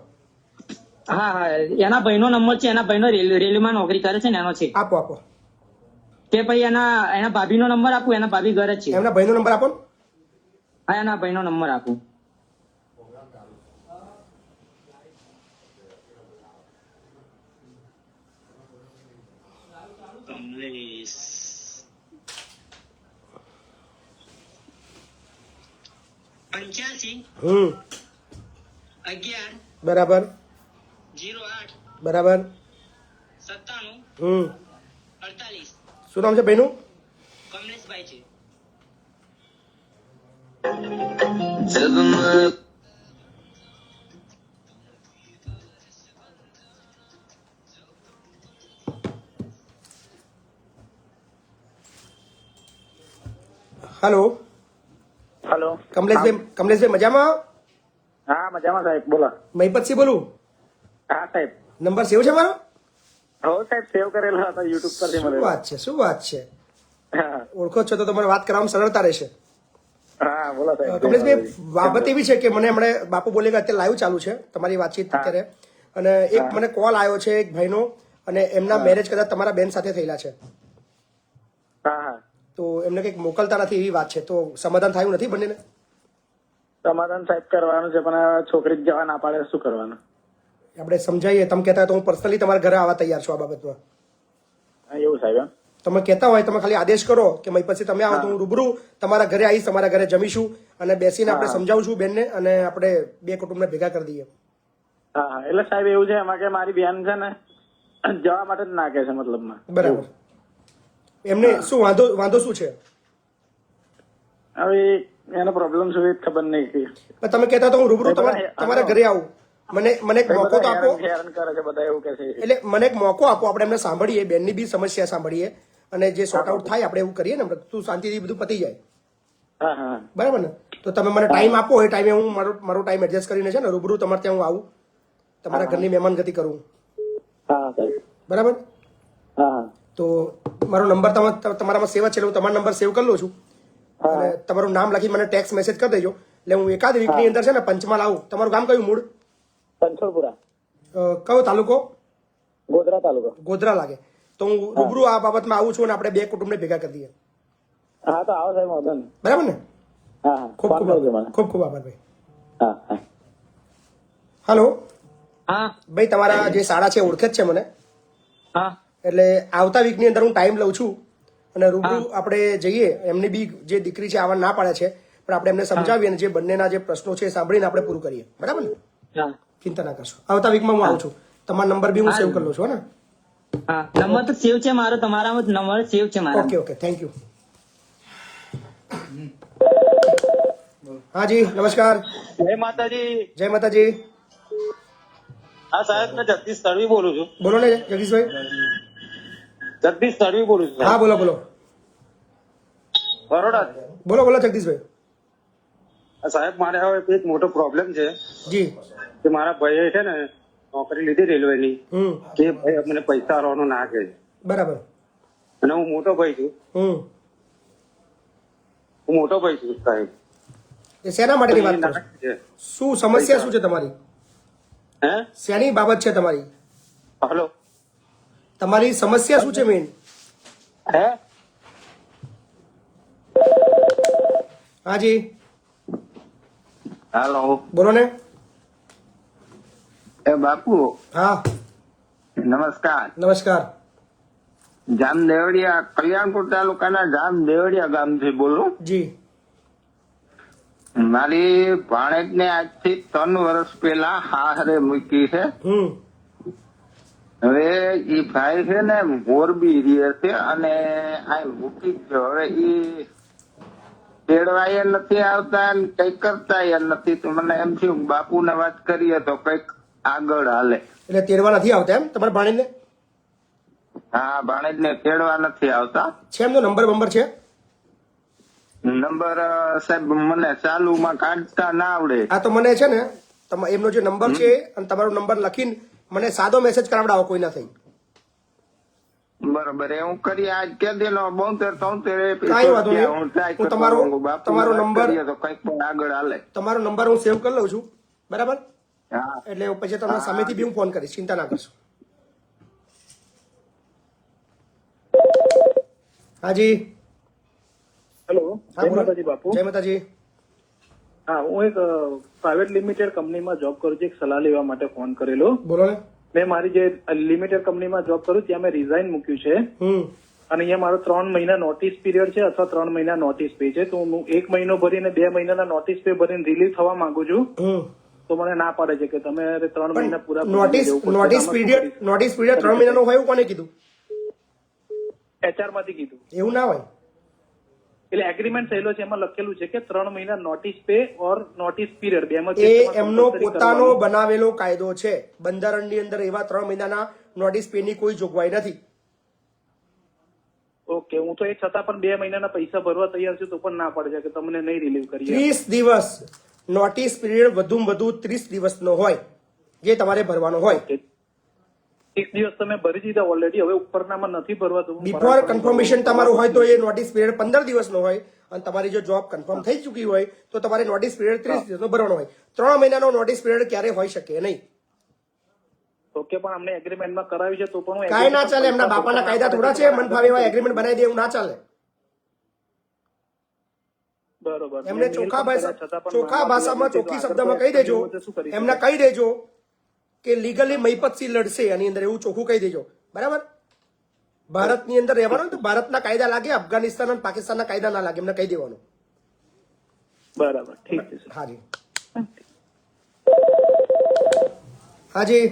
હા હા, એના ભાઈનો નંબર છે. એના ભાઈનો રેલવેમાં નોકરી કરે છે ને એનો છે. આપો આપો. કે ભાઈ એના ભાભીનો નંબર આપું? એના ભાભી ઘરે જ છે. એમના ભાઈનો નંબર આપો. હા, એના ભાઈનો નંબર આપું. બરાબર. 08 બરાબર. 97 48. શું નામ છે ભાઈનું? કમલેશભાઈ છે. Hello hello. કમલેશભાઈ મજામાં? હા, મજામાં સાહેબ, બોલો. મહિપતસિંહ બોલું. હા સાહેબ. નંબર સેવ છે મારો? હો સાહેબ, સેવ કરેલો હતો યુટ્યુબ પરથી શું મળેલો. વાત છે, શું વાત છે. હા ઓળખો છો તો તમારે વાત કરવામાં સરળતા રહેશે. હા, બોલો સાહેબ. કમલેશભાઈ, બાબત એવી છે કે મને હમણાં બાપુ બોલે કે અત્યારે લાઈવ ચાલુ છે તમારી વાતચીત અત્યારે, અને એક મને કોલ આવ્યો છે એક ભાઈનો, અને એમના મેરેજ કદાચ તમારા બેન સાથે થયેલા છે, હા હા. તો એમને કંઈક મોકલતા નથી એવી વાત છે, તો સમાધાન થયું નથી બંનેને? સમાધાન સાહેબ કરવાનું છે, પણ છોકરી જવા ના પાડે, શું કરવાનું? આપણે સમજાવીએ. તમે કહેતા હોય તો હું પર્સનલી તમારા ઘરે આવવા તૈયાર છું આ બાબતમાં. હા, એવું સાહેબ એમ? તમે કહેતા હોય તમે ખાલી આદેશ કરો કે મય પછી તમે આવો તો હું રૂબરૂ તમારા ઘરે આવીશ, તમારા ઘરે જમીશું અને બેસીને આપણે સમજાવશું બેનને, અને આપણે બે કુટુંબને ભેગા કરી દઈએ. હા હા, એટલે સાહેબ એવું છે એમાં કે મારી બેન છે ને જવા માટે જ ના કહે છે, મતલબમાં. બરાબર. એમને શું વાંધો શું છે? હવે એનો પ્રોબ્લેમ શું એ ખબર નહીં કે પણ તમે કહેતા તો હું રૂબરૂ તમારા ઘરે આવું. મને એક મોકો તો આપો. હેરાન કરે છે બધા, એવું કે છે. એટલે મને એક મોકો આપો, આપણે એમને સાંભળીએ, બેનની બી સમસ્યા સાંભળીએ, અને જે સોર્ટ આઉટ થાય આપણે એવું કરીએ ને, તું શાંતિથી બધું પતી જાય. હા હા. બરાબર ને? તો તમે મને ટાઈમ આપો, એ ટાઈમે હું મારો ટાઈમ એડજસ્ટ કરીને છે ને રૂબરૂ તમારે ત્યાં હું આવું, તમારા ઘરની મહેમાનગતિ કરું. હા સાહેબ. બરાબર? હા. તો મારો નંબર તમારામાં સેવ છે, એટલે હું તમારો નંબર સેવ કરી લઉં છું, અને તમારું નામ લખી મને ટેક્સ્ટ મેસેજ કરી દેજો, એટલે હું એકાદ વીકની અંદર છે ને પંચમહાલ આવું. તમારું ગામ કયું મૂળ? પંચોલપુરા. કયો તાલુકો? ગોધરા તાલુકો. ગોધરા લાગે. તો હું રૂબરૂ આ બાબતમાં આવું છું, અને આપણે બે કુટુંબને ભેગા કરી દઈએ. હા, તો આવો સાહેબ, વાંધો નહીં. બરાબર ને? હા, ખૂબ ખૂબ આભાર ભાઈ. હા હા. હલો. હા ભાઈ, તમારા જે શાળા છે ઓળખે જ છે મને, હા એટલે આવતા વીકની અંદર હું ટાઈમ લઉં છું, અને રૂબરૂ આપણે જઈએ. એમની બી જે દીકરી છે આવવા ના પાડે છે, પણ આપણે એમને સમજાવીએ, અને જે બંનેના જે પ્રશ્નો છે એ સાંભળીને આપણે પૂરું કરીએ. બરાબર ને? હા ચિંતા ના કરશો. આવતા વીકમાં હું આવું છું. તમારો નંબર બી હું સેવ કરી લઉં છું. ને? હા, નંબર તો સેવ છે મારો, તમારામાં નંબર સેવ છે મારો. Okay, thank you. હા જી, નમસ્કાર. જય માતાજી. જય માતાજી. હા સાહેબ, મેં જગદીશ તડવી બોલું છું. બોલો ને જગદીશભાઈ. જગદીશ તડવી બોલું છું. હા, બોલો. બરોડા. બોલો જગદીશભાઈ. સાહેબ, મારે હવે એક મોટો પ્રોબ્લેમ છે જી. કે મારા ભાઈએ છે ને નોકરી લીધી રેલવેની, કે ભાઈ મને પૈસા આવવાનો ના કહે. બરાબર. અને હું મોટો ભાઈ છું સાહેબ. એ શેના માટેની વાત કરો છો? શું સમસ્યા શું છે તમારી? હે? શેની બાબત છે તમારી? હલો. તમારી સમસ્યા શું છે મેન? હે? હાજી. હાલો. બોલો ને. એ બાપુ. હા, નમસ્કાર. જામદેવડિયા, કલ્યાણપુર તાલુકાના જામદેવડિયા ગામથી બોલું. જી. મારી ભાણેજને આજથી 3 વર્ષ પહેલા હારે મૂકી છે. હવે ઈ ભાઈ છે ને મોરબી રહે છે, અને આ મૂકી ગયો. હવે ઈ તેડવાય નથી આવતા, કઈ કરતા નથી. તો મને એમ થયું બાપુને વાત કરીએ તો કઈક આગળ હાલે. એટલે તેડવા નથી આવતા એમ તમારા ભાણેજને? હા, ભાણેજને તેડવા નથી આવતા. છે એમનો નંબર છે? નંબર સાહેબ મને ચાલુમાં કાઢતા ના આવડે. હા, તો મને છે ને એમનો જે નંબર છે અને તમારો નંબર લખીને મને સાદો મેસેજ કરાવડાવો, કોઈ ના થઈ. બરોબર, હું કરી આજ કે દેનો 72 કાંઈ વાંધો નહીં. હું તમારો નંબર તો કઈક પણ આગળ હાલે. તમારો નંબર હું સેવ કરી લઉં છું. બરાબર? હા. એટલે પછી તમને સામેથી બી હું ફોન કરીશ, ચિંતા ના કરશો. હાજી. હેલો. હા, જય માતાજી બાપુ. જય માતાજી. હા, હું એક પ્રાઇવેટ લિમિટેડ કંપનીમાં જોબ કરું છું. એક સલાહ લેવા માટે ફોન કરેલો. બોલો ને. મેં મારી જે લિમિટેડ કંપનીમાં જોબ કરું ત્યાં મેં રિઝાઇન મૂક્યું છે, અને અહીંયા મારો 3 મહિના નોટિસ પીરિયડ છે, અથવા 3 મહિના નોટિસ પે છે. તો હું 1 મહિનો ભરીને 2 મહિનાના નોટિસ પે ભરીને રિલીઝ થવા માંગુ છું. તો મને ના પાડે છે કે તમે 3 મહિના પૂરા નોટિસ પીરિયડ 3 મહિનાનો હોય એવું કોને કીધું? HR માંથી કીધું. એવું ના હોય. એટલે એગ્રીમેન્ટ થયેલો છે, એમાં લખેલું છે કે 3 મહિના નોટિસ પે ઓર નોટિસ પીરિયડ બેમાં એ એમનો પોતાનો બનાવેલો કાયદો છે. બંધારણની અંદર એવા 3 મહિનાના નોટિસ પે ની કોઈ જોગવાઈ નથી. ઓકે, હું તો એ છતાં પણ 2 મહિનાના પૈસા ભરવા તૈયાર છું તો પણ ના પડે છે કે તમને નહીં રિલીવ કરીએ. 30 દિવસ નોટિસ પીરિયડ વધુમાં વધુ 30 દિવસનો હોય જે તમારે ભરવાનો હોય. 30 દિવસ તમે ભરી દીધા ઓલરેડી, હવે ઉપરનામાં નથી ભરવા તો બિફોર કન્ફર્મેશન તમારું હોય તો એ નોટિસ પીરિયડ 15 દિવસનો હોય અને તમારી જો જોબ કન્ફર્મ થઈ ચૂકી હોય તો તમારે નોટિસ પીરિયડ 30 દિવસનો ભરવાનો હોય. 3 મહિનાનો નોટિસ પીરિયડ ક્યારે હોઈ શકે નહીં. ઓકે, પણ અમને એગ્રીમેન્ટમાં કરાવી છે તો પણ હું કાંઈ ના ચાલે. એમના બાપાના કાયદા થોડા છે મન ફાવે એવા એગ્રીમેન્ટ બનાવી દે એવું ના ચાલે. બરોબર. એમને ચોખ્ખા ભાષામાં ચોખ્ખી શબ્દમાં કહી દેજો, એમને કહી દેજો કે લીગલી મહીપતસિંહ લડશે આની અંદર, એવું ચોખ્ખું કહી દેજો. બરાબર. ભારતની અંદર રહેવાનું તો ભારતના કાયદા લાગે, અફઘાનિસ્તાન અને પાકિસ્તાનના કાયદા ના લાગે, એમને કહી દેવાનું. બરાબર, ઠીક છે. હાજી હાજી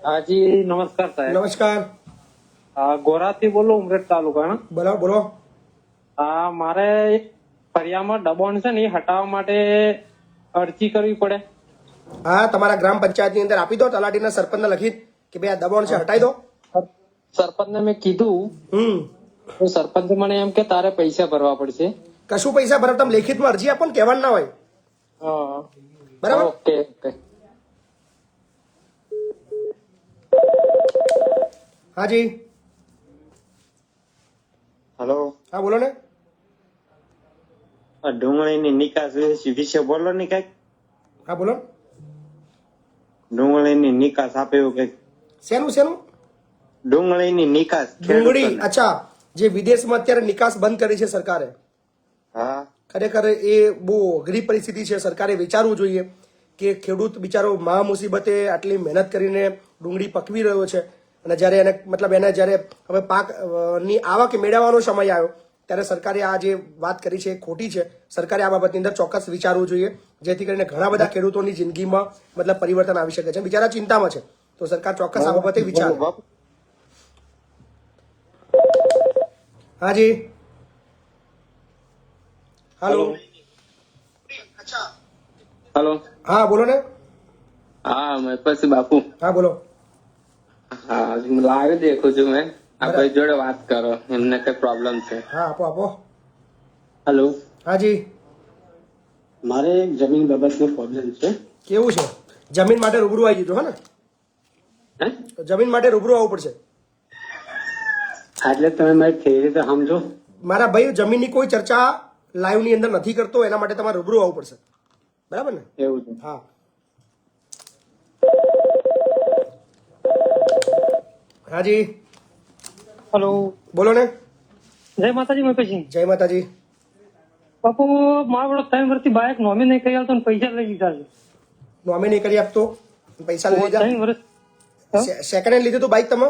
હાજી, નમસ્કાર સાહેબ. નમસ્કાર. ગોરાથી બોલો, ઉમરેઠ તાલુકા. બોલો બોલો. મારે એક ફરિયામાં દબાણ છે ને એ હટાવવા માટે અરજી કરવી પડે. હા, તમારા ગ્રામ પંચાયતની અંદર આપી દો, તલાટીના સરપંચને લખી કે ભાઈ આ દબાણ છે હટાવી દો. સરપંચને મેં કીધું તો સરપંચે મને એમ કે તારે પૈસા ભરવા પડશે. કશું પૈસા ભરો, તમે લેખિતમાં અરજી આપો ને, કહેવાનું ના હોય. બરાબર. Okay okay. હાજી. હેલો. હા બોલો ને. ડુંગળીની નિકાસ વિશે બોલો ને કઈક. હા બોલો. ડુંગળીની નિકાસ આપે એવું કઈક. શેનું શેનું? ડુંગળીની નિકાસ. ડુંગળી. અચ્છા, જે વિદેશમાં અત્યારે નિકાસ બંધ કરી છે સરકારે. હા. ખરેખર એ બહુ અઘરી પરિસ્થિતિ છે. સરકારે વિચારવું જોઈએ કે ખેડૂત બિચારો મહા મુસીબતે આટલી મહેનત કરીને ડુંગળી પકવી રહ્યો છે અને જ્યારે એને મતલબ એને જ્યારે હવે પાક ની આવક મેળવવાનો સમય આવ્યો ત્યારે સરકારે આ જે વાત કરી છે એ ખોટી છે. સરકારે આ બાબતની અંદર ચોક્કસ વિચારવું જોઈએ જેથી કરીને ઘણા બધા ખેડૂતોની જિંદગીમાં મતલબ પરિવર્તન આવી શકે છે. બિચારા ચિંતામાં છે તો સરકાર ચોક્કસ આ બાબતે વિચારે. હાજી. હેલો. હેલો. હા બોલો ને. હા, મેં પછી બાપુ. હા બોલો. હા, લાઈવ દેખું છું મેં. આ ભાઈ જોડે વાત કરો, એમને કઈ પ્રોબ્લેમ છે. હા આપો આપો. હેલો. હાજી. મારે જમીન બાબતનો પ્રોબ્લેમ છે. કેવું છે? જમીન માટે રૂબરૂ આવી જજો. હે ને? જમીન માટે રૂબરૂ આવવું પડશે. એટલે તમે મારી થિયરી તો સમજો. મારા ભાઈ, જમીનની કોઈ ચર્ચા લાઈવ ની અંદર નથી કરતો, એના માટે તમારે રૂબરૂ આવવું પડશે. બરાબર ને? એવું છે. હા. હાજી. હેલો. બોલો ને. જય માતાજી. મહેશજી. જય માતાજી. બાપુ, મારા વડે 3 વર્ષથી બાઇક નોમી નહીં કરી આવતો ને પૈસા લઈ લીધા છે. નોમી નહીં કરી આપતો, પૈસા લઈ લીધા? 3 વર્ષ સેકન્ડ હેન્ડ લીધું હતું બાઇક તમે?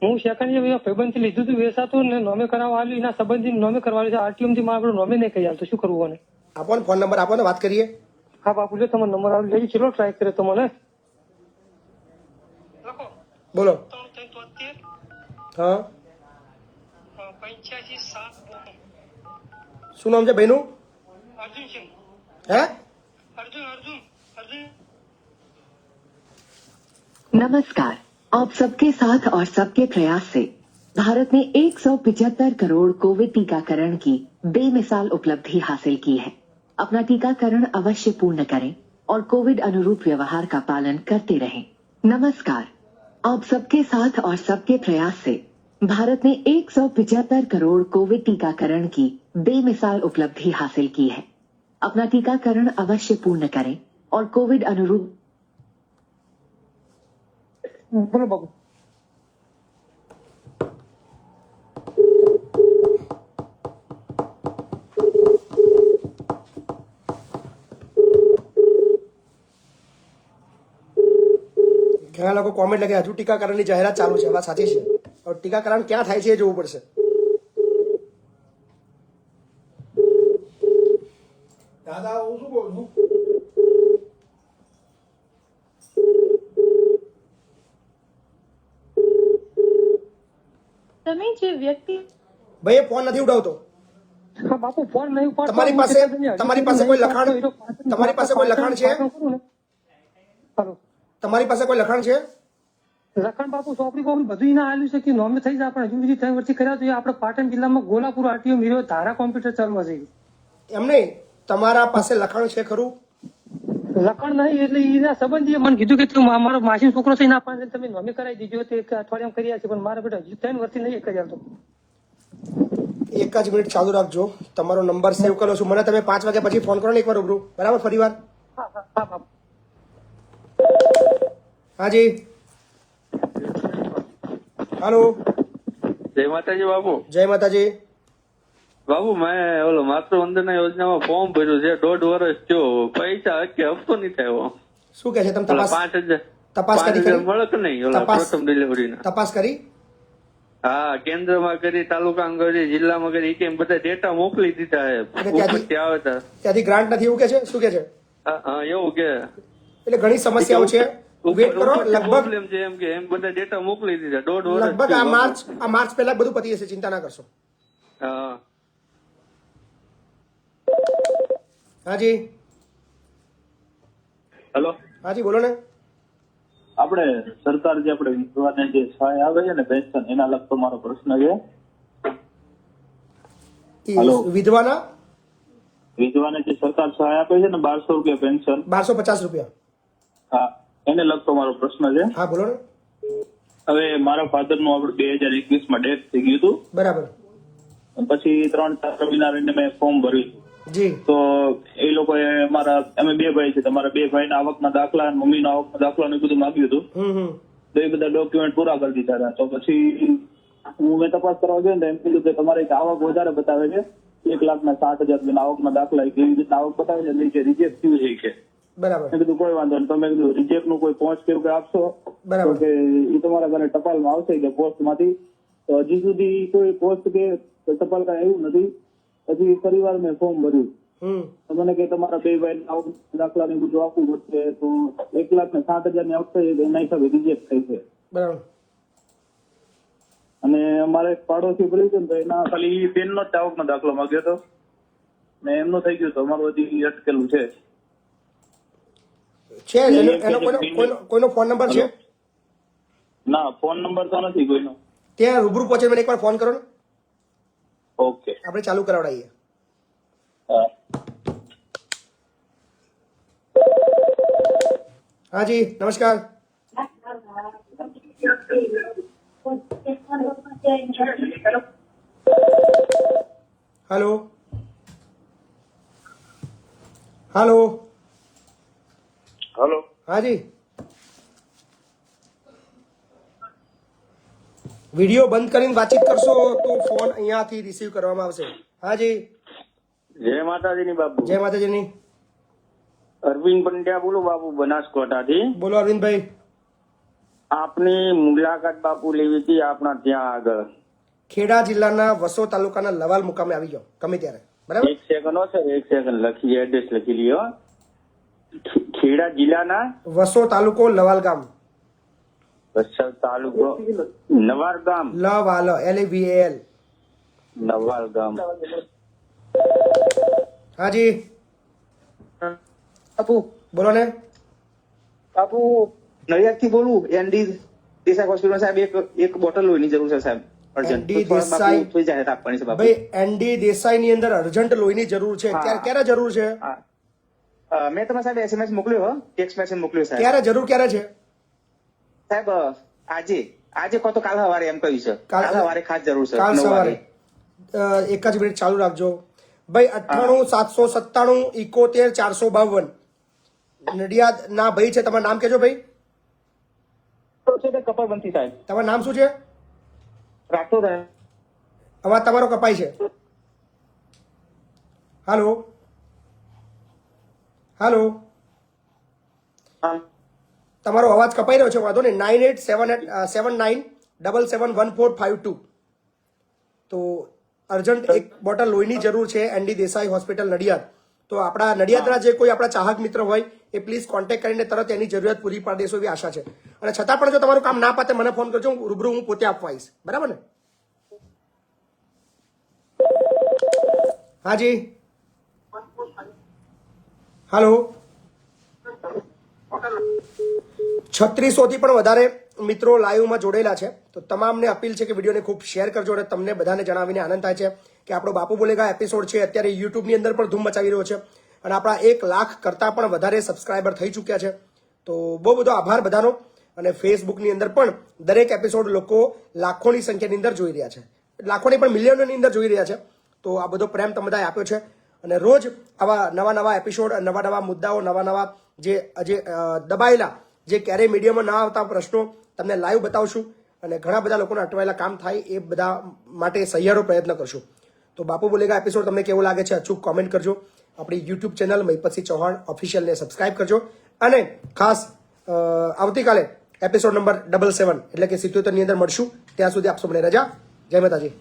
હું સેકન્ડ ભાઈબંધ થી લીધું હતું, વેચાતું ને નોમે કરાવવા આવ્યું, એના સંબંધી નોમે કરવા છે. આરટીએમ થી મારા વડે નોમે નહીં કરી આવતો, શું કરવું? મને આપો ને ફોન નંબર, આપો ને વાત કરીએ. હા બાપુ, લે તમારો નંબર આવે, લઈ ચલો, ટ્રાય કરે તો મને. બોલો. હા. 85 શું નામ છે ભાઈનું? અર્જુન સિંહ. હે? અર્જુન. नमस्कार. आप सबके साथ और सबके प्रयास से भारत ने 175 करोड़ कोविड टीकाकरण की बेमिसाल उपलब्धि हासिल की है. अपना टीकाकरण अवश्य पूर्ण करें और कोविड अनुरूप व्यवहार का पालन करते रहें. नमस्कार. आप सबके साथ और सबके प्रयास से भारत ने 175 करोड़ कोविड टीकाकरण की बेमिसाल उपलब्धि हासिल की है. अपना टीकाकरण अवश्य पूर्ण करें और कोविड अनुरूप. બોલો બાપુ. ઘણા લોકો કોમેન્ટ લખે હજુ ટીકાકરણની જાહેરાત ચાલુ છે. વાત સાચી છે. હવે ટીકાકરણ ક્યાં થાય છે એ જોવું પડશે. દાદા હું શું બોલું છું? તમે જે વ્યક્તિ ભાઈ એ ફોન નથી ઉઠાવતો. હા બાપુ, ફોન નહીં ઉપાડતો. તમારી પાસે કોઈ લખાણ છે? તમારી પાસે કોઈ લખાણ છે? લખણ બાપુ ચોપડી બોપડી બધું એને આલ્યું છે કે નોમે થઈ જાય, પણ હજુ સુધી 3 વર્ષથી કર્યા તો એ આપણે પાટણ જિલ્લામાં ગોલાપુર આરટીઓ મીરો ધારા કોમ્પ્યુટર ચાલવા છે. એમને તમારા પાસે લખાણ છે ખરું? લખણ નહીં એટલે એના સંબંધીએ મને કીધું કે તું મારો માસી છોકરો છે ના પાડે તમે નોમે કરાવી દીધો તો એક અઠવાડિયામાં કર્યા છે, પણ મારા બેટા હજુ 3 વર્ષથી નહીં કર્યા. તો એક જ મિનિટ ચાલુ રાખજો, તમારો નંબર સેવ કરો છું. મને તમે 5 વાગ્યા પછી ફોન કરો ને એકવાર રૂબરૂ, બરાબર? ફરી વાર. હા બાપુ. હાજી. હાલો. જય માતાજી બાપુ. જય માતાજી. બાબુ મેં ઓલો માતૃવંદના યોજનામાં ફોર્મ ભર્યું છે, 1.5 વર્ષ થયો, પૈસા હપ્તો નહીં થયો. શું કે છે? તમે તપાસ 5,000 તપાસ કરી ખરી? મળે કે નહીં? ઓલા તપાસ- પ્રથમ ડિલિવરી ના. તપાસ કરી? હા, કેન્દ્રમાં કરી, તાલુકામાં કરી, જિલ્લામાં કરી, એ કેમ બધા ડેટા મોકલી દીધા છે. ત્યાંથી- ઉપરથી આવે તા. ત્યાંથી ગ્રાન્ટ નથી એવું કે છે? શું કે છે? હા એવું કે એટલે ઘણી સમસ્યાઓ છે. વેટ કરો, લગભગ પ્રોબ્લેમ છે એમ કે એમ બધા ડેટા મોકલી દીધા. 1.5 વર્ષ લગભગ થયું બાપુ. આ માર્ચ પહેલા બધું પતી જશે, ચિંતા ના કરશો. હા હાજી. હેલો, હાજી બોલો ને. આપણે સરકાર જે આપણે વિધવાને જે સહાય આવે છે ને પેન્શન, એના લગતો મારો પ્રશ્ન છે. હલો. વિધવાના વિધવાને જે સરકાર સહાય આપે છે ને 1200 રૂપિયા પેન્શન, 1250 રૂપિયા. હા, એને લગતો મારો પ્રશ્ન છે. હા બોલો ને. હવે મારા ફાધર નું આપણે 2021 માં ડેથ થઈ ગયું હતું. બરાબર. પછી 3-4 મહિના રહીને મેં ફોર્મ ભર્યું જી. તો એ લોકોએ અમે 2 ભાઈ છે, તમારા 2 ભાઈના આવકના દાખલા, મમ્મીના આવકના દાખલા ને બધું માંગ્યું હતું. તો એ બધા ડોક્યુમેન્ટ પૂરા કરી દીધા હતા. તો પછી મેં તપાસ કરવા ગયો ને એમ કીધું કે તમારે એક આવક વધારે બતાવે છે, 1,60,000 આવકના દાખલા, કેવી રીતના આવક બતાવે છે એટલે રિજેક્ટ થયું છે કે. બરાબર. મેં કીધું કોઈ વાંધો નહીં. તો મેં કીધું રિજેક્ટ નું કોઈ પહોંચ કેવું કે આપશો? બરાબર. તો કે એ તમારા ઘરે ટપાલમાં આવશે કે પોસ્ટ માંથી. તો હજી સુધી કોઈ પોસ્ટ કે ટપાલ કઈ આવ્યું નથી. પછી ફરીવાર મેં ફોર્મ ભર્યું. તો મને કે તમારા 2 ભાઈ આવક દાખલા ને બધું આપવું પડશે. તો 1,60,000 ની આવક થઈ એના હિસાબે રિજેક્ટ થઈ છે. બરાબર. અને અમારે એક પાડોશી ભર્યું છે ને તો એના ખાલી બેનનો જ આવકનો દાખલો માંગ્યો હતો ને એમનું થઈ ગયું. તો અમારું હજી અટકેલું છે. એનો કોઈનો ફોન નંબર છે? ના, ફોન નંબર તો નથી કોઈનો. ત્યાં રૂબરૂ પહોંચે મને એકવાર ફોન કરો ને, ઓકે, આપણે ચાલુ કરાવડાવીએ. હા. હાજી નમસ્કાર. હેલો. હેલો. હેલો. હાજી. વિડીયો બંધ કરીને વાતચીત કરશો તો ફોન અહીંયાથી રિસીવ કરવામાં આવશે. હાજી. જય માતાજી ની બાપુ. જય માતાજીની. અરવિંદ પંડ્યા બોલો બાપુ, બનાસકાંઠાથી. બોલો અરવિંદભાઈ. આપની મુલાકાત બાપુ લેવી હતી આપણા ત્યાં આગળ. ખેડા જિલ્લાના વસો તાલુકાના લવાલ મુકામે આવી જાઓ ગમે ત્યારે, બરાબર? 1 સેકન્ડ હો સર, 1 સેકન્ડ લખી, એડ્રેસ લખી લ્યો. ખેડા જિલ્લાના વસો તાલુકો લવાલ ગામ. વસઈ તાલુકો નવાર ગામ. લવાલ LAVAL. નવાલ ગામ. હાજી બાપુ બોલો ને. બાપુ નડિયાદ થી બોલું. એનડી દેસાઈ હોસ્પિટલ સાહેબ એક બોટલ લોહીની જરૂર છે સાહેબ, અર્જન્ટ. ND દેસાઈ થોડી જાહેરાત આપવાની છે બાપુ. ભાઈ ND દેસાઈ ની અંદર અર્જન્ટ લોહીની જરૂર છે. ક્યારે જરૂર છે? મેં તમને સાહેબ SMS મોકલ્યો હો, ટેક્સ્ટ મેસેજ મોકલ્યો સાહેબ. ક્યારે જરૂર ક્યારે છે સાહેબ? આજે કહો તો કાલ સવારે એમ કહ્યું છે. કાલ સવારે ખાસ જરૂર છે. કાલ 9 સવારે. વાગે. એક જ મિનિટ ચાલુ રાખજો ભાઈ. 98-797-71-452 નડિયાદ ના ભાઈ છે. તમારું નામ કેજો ભાઈ. કપાલવંતી સાહેબ. તમારું નામ શું છે? રાઠોડ. અવાજ તમારો કપાય છે. હાલો. હાલો. તમારો અવાજ કપાઈ રહ્યો છે. વાંધો નહીં. 987879771452. તો અર્જન્ટ એક બોટલ લોહીની જરૂર છે ND દેસાઈ હોસ્પિટલ નડિયાદ. તો આપણા નડિયાદના જે કોઈ આપણા ચાહક મિત્ર હોય એ પ્લીઝ કોન્ટેક્ટ કરીને તરત એની જરૂરિયાત પૂરી પાડી દેશો એવી આશા છે. અને છતાં પણ જો તમારું કામ ના પાતે મને ફોન કરજો, રૂબરૂ હું પોતે આપવા આવીશ, બરાબર ને? હાજી. હાલો. 3600 થી પણ વધારે મિત્રો લાઈવમાં જોડેલા છે તો તમામને અપીલ છે કે વિડીયોને ખૂબ શેર કરજો અને તમને બધાને જણાવીને આનંદ થાય છે કે આપણો બાપુ બોલેગા એપિસોડ છે અત્યારે યુટ્યુબની અંદર પણ ધૂમ મચાવી રહ્યો છે અને આપણા 1 લાખ કરતાં પણ વધારે સબસ્ક્રાઈબર થઈ ચૂક્યા છે. તો બહુ બધો આભાર બધાનો. અને ફેસબુકની અંદર પણ દરેક એપિસોડ લોકો લાખોની સંખ્યાની અંદર જોઈ રહ્યા છે, લાખોની પણ મિલિયનોની અંદર જોઈ રહ્યા છે. તો આ બધો પ્રેમ તમે બધાએ આપ્યો છે અને રોજ આવા નવા એપિસોડ, નવા મુદ્દાઓ, નવા જે દબાયેલા, જે ક્યારેય મીડિયામાં ના આવતા પ્રશ્નો તમને લાઈવ બતાવશું અને ઘણા બધા લોકોને અટવાયેલા કામ થાય એ બધા માટે સહિયારો પ્રયત્ન કરશું. તો બાપુ બોલેગા એપિસોડ તમને કેવો લાગે છે અચૂક કોમેન્ટ કરજો. આપણી યુટ્યુબ ચેનલ મહિપતસિંહ ચૌહાણ ઓફિશિયલને સબસ્ક્રાઇબ કરજો અને ખાસ આવતીકાલે એપિસોડ નંબર 77 એટલે કે 77 ની અંદર મળશું. ત્યાં સુધી આપ સૌને રજા. જય માતાજી.